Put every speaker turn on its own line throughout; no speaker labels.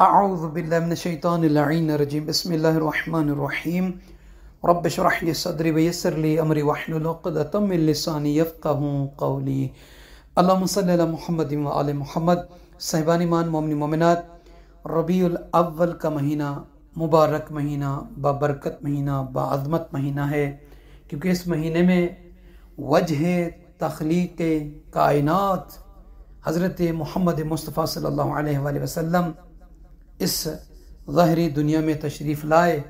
अऊज़ु बिल्लाहि मिनश शैतानिर रजीम बिस्मिल्लाहिर्रहमानिर्रहीम रब्बि इश्रह ली सदरी व यस्सिर ली अमरी वहलुल उक़दतम मिन लिसानी यफ़क़हू क़ौली। अल्लाहुम्मा सल्लि अला मुहम्मदिन व आले मुहम्मद। साहिबान ईमान मोमिन मोमिनात, रबीउल अव्वल का महीना मुबारक महीना, बाबरकत महीना, बाअज़मत महीना है, क्योंकि इस महीने में वजह तख़लीक़ कायनात हज़रत मोहम्मद मुस्तफ़ा सल्लल्लाहु अलैहि वसल्लम इस ज़ाहिरी दुनिया में तशरीफ़ लाए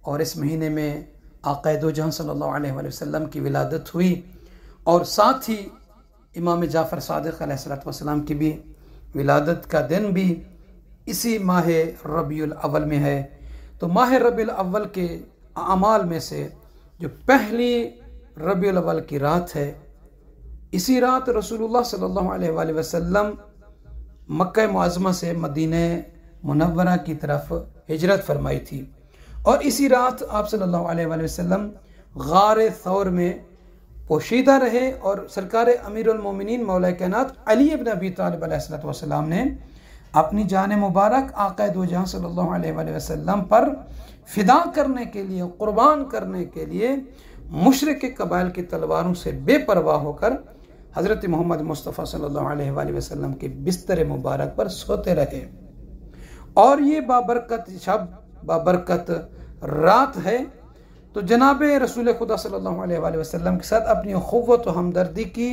और इस महीने में आक़ा दो जहां सल्लल्लाहु अलैहि वसल्लम की विलादत हुई और साथ ही इमाम जाफ़र सादिक़ अलैहिस्सलातु वस्सलाम की भी विलादत का दिन भी इसी माह रबीउल अव्वल में है। तो माह रबीउल अव्वल के अमाल में से जो पहली रबीउल अव्वल की रात है, इसी रात रसूलुल्लाह सल्लल्लाहु अलैहि वसल्लम मक्का मुअज़्ज़मा से मदीने मुनव्वरा की तरफ हिजरत फरमाई थी और इसी रात आप सल्लल्लाहु अलैहि वसल्लम गारे थौर में पोशीदा रहे और सरकार अमीरुल मोमिनीन मौला कायनात अली इब्न अबी तालिब अलैहिस्सलातु वस्सलाम ने अपनी जान मुबारक आक़ा दो जहां सल्लल्लाहु अलैहि वसल्लम पर फिदा करने के लिए, कुर्बान करने के लिए मुशरिक कबाइल की तलवारों से बेपरवाह होकर हज़रत मोहम्मद मुस्तफ़ा सल्लल्लाहु अलैहि वसल्लम के बिस्तर मुबारक पर सोते रहे। और ये बाबरकत शब, बाबरकत रात है। तो जनाब रसूल खुदा सल्लल्लाहु अलैहि वसल्लम के साथ अपनी उख़्वत व हमदर्दी की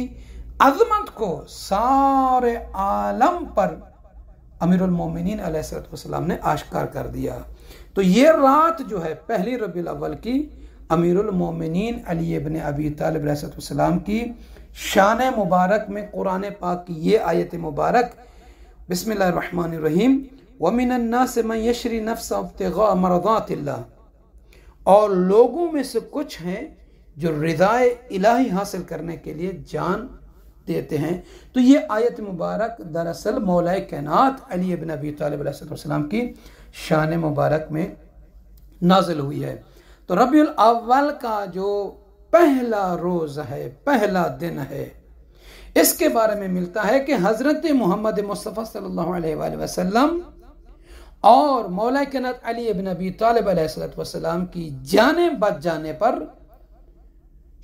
अज़मत को सारे आलम पर अमीरुल मोमिनीन अलैहिस्सलातु वस्सलाम ने आश्कार कर दिया। तो ये रात जो है पहली रबीउल अव्वल की, अमीरुल मोमिनीन अली इब्न अबी तालिब अलैहिस्सलातु वस्सलाम की शान मुबारक में कुरान पाक की ये आयत मुबारक बिस्मिल्लाहिर्रहमानिर्रहीम व मिनन नास मन यशरी नफ्सा इब्तिगा मरदातिल्लाह, और लोगों में से कुछ हैं जो रिदाए इलाही हासिल करने के लिए जान देते हैं। तो ये आयत मुबारक दरअसल मौला कायनात अली इब्न अबी तालिब अलैहिस्सलाम की शान मुबारक में नाजिल हुई है। तो रबीउल अव्वल का जो पहला रोज़ है, पहला दिन है, इसके बारे में मिलता है कि हज़रत मोहम्मद मुस्तफ़ा सल्लल्लाहु अलैहि वसल्लम और मौला कायनात अली इब्न अबी तालिब अलैहिस्सलातु वस्सलाम की जाने बच जाने पर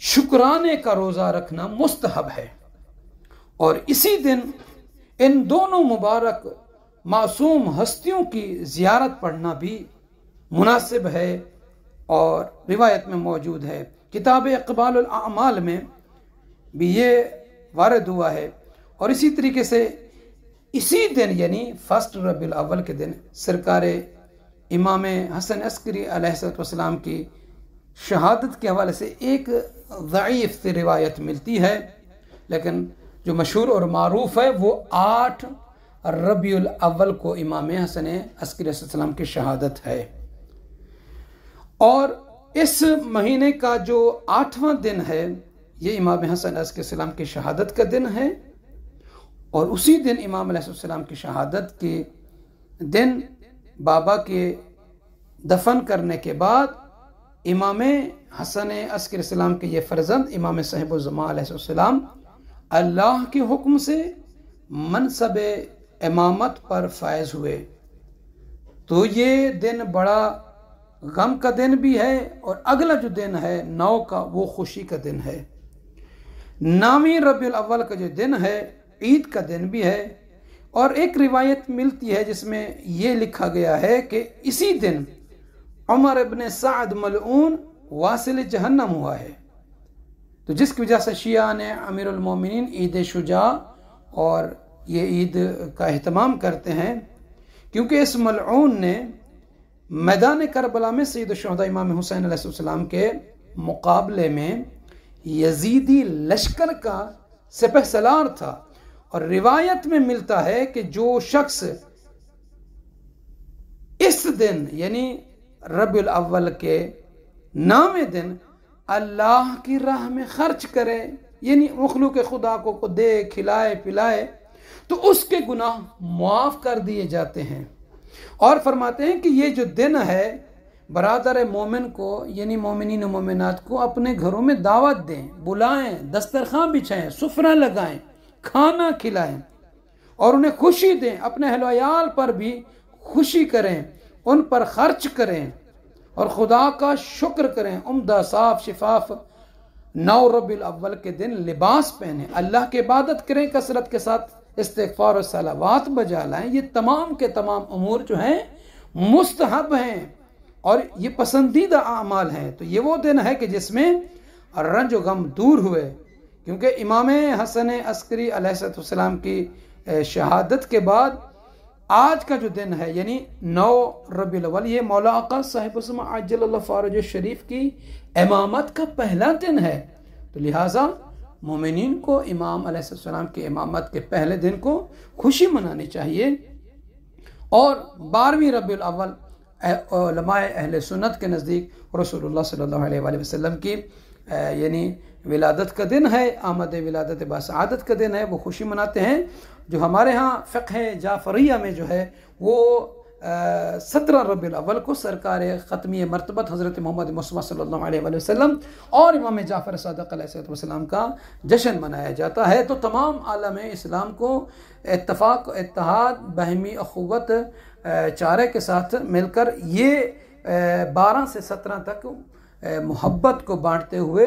शुक्राने का रोज़ा रखना मुस्तहब है और इसी दिन इन दोनों मुबारक मासूम हस्तियों की ज़ियारत पढ़ना भी मुनासिब है और रिवायत में मौजूद है। किताब इक़बालुल अमाल में भी ये वारिद हुआ है। और इसी तरीके से इसी दिन यानी फर्स्ट रबीउल अव्वल के दिन सरकार इमाम हसन अस्करी अलैहिस्सलातु वस्सलाम की शहादत के हवाले से एक ज़ईफ़ सी रिवायत मिलती है, लेकिन जो मशहूर और मारूफ है वो 8 रबीउल अव्वल को इमाम हसन अस्करी अलैहिस्सलाम की शहादत है। और इस महीने का जो 8वां दिन है ये इमाम हसन अलैहिस्सलाम की शहादत का दिन है और उसी दिन इमाम अलैहिस्सलाम की शहादत के दिन बाबा के दफन करने के बाद इमाम हसन अस्करी अलैहिस्सलाम के ये फर्जंद इमाम साहिबुल ज़मा अलैहिस्सलाम अल्लाह के हुक्म से मनसब इमामत पर फायज हुए। तो ये दिन बड़ा गम का दिन भी है और अगला जो दिन है 9 का, वो खुशी का दिन है। नामी रबीउल अव्वल का जो दिन है ईद का दिन भी है और एक रिवायत मिलती है जिसमें यह लिखा गया है कि इसी दिन उमर इब्न साद मलऊन वासिल जहन्नम हुआ है। तो जिसकी वजह से शिया ने अमीरुल मोमिनीन ईद शुजा और ये ईद का एहतमाम करते हैं, क्योंकि इस मलऊन ने मैदान करबला में सैयद शुहदा इमाम हुसैन अलैहिस्सलाम के मुकाबले में यजीदी लश्कर का सिपहसालार था। और रिवायत में मिलता है कि जो शख्स इस दिन यानी रबीउल अव्वल के 9वें दिन अल्लाह की राह में खर्च करे, यानी मखलूक खुदा को दे, खिलाए पिलाए, तो उसके गुनाह मुआफ कर दिए जाते हैं। और फरमाते हैं कि ये जो दिन है बरादर मोमिन को यानी मोमिनीन मोमिनात को अपने घरों में दावत दें, बुलाएं, दस्तरखान बिछाएं, सुफरा लगाएं, खाना खिलाएं और उन्हें खुशी दें, अपने अहल-व-अयाल पर भी खुशी करें, उन पर खर्च करें और खुदा का शुक्र करें। उम्दा साफ शिफाफ 9 रबीउल अव्वल के दिन लिबास पहने, अल्लाह की इबादत करें, कसरत के साथ इस्तिग़फ़ार और सलावात बजा लाएं। ये तमाम के तमाम उमूर जो हैं मुस्तहब हैं और ये पसंदीदा आमाल हैं। तो ये वो दिन है कि जिसमें रंज व गम दूर हुए, क्योंकि इमाम हसन अस्करी अलैहिस्सलाम की शहादत के बाद आज का जो दिन है यानी 9 रबीउल अव्वल, ये मौला आका साहिब उस्मा अज्जलल्लाहु फ़रजहु शरीफ की इमामत का पहला दिन है। तो लिहाजा मोमिनीन को इमाम अलैहिस्सलाम की इमामत के पहले दिन को खुशी मनानी चाहिए। और 12वीं रबीउल अव्वल उलमाए अहले सुन्नत के नज़दीक रसूलुल्लाह सल्लल्लाहु अलैहि वसल्लम की यानी विलादत का दिन है, आमद विलादत बासआदत का दिन है, वो खुशी मनाते हैं। जो हमारे यहाँ फ़िक़्ह जाफ़रिया में जो है वो 17 रबीउल अव्वल को सरकार ख़त्मी मरतबत हज़रत मोहम्मद मुस्तफ़ा सल्लल्लाहु अलैहि वसल्लम और इमाम जाफ़र सादिक़ अलैहिस्सलाम का जश्न मनाया जाता है। तो तमाम आलम इस्लाम को इत्तफ़ाक़, इत्तेहाद, बाहमी अख़ुवत चारे के साथ मिलकर ये 12 से 17 तक मोहब्बत को बांटते हुए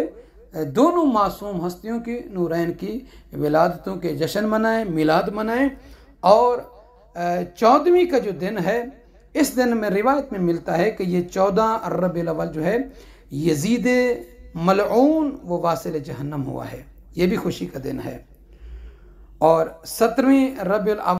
दोनों मासूम हस्तियों की नूरैन की विलादतों के जश्न मनाएं, मिलाद मनाएं। और 14वीं का जो दिन है, इस दिन में रिवायत में मिलता है कि ये 14 रबीउल अव्वल जो है यजीद मलऊन व वासिल जहन्नम हुआ है, ये भी खुशी का दिन है। और 17वीं रबीउल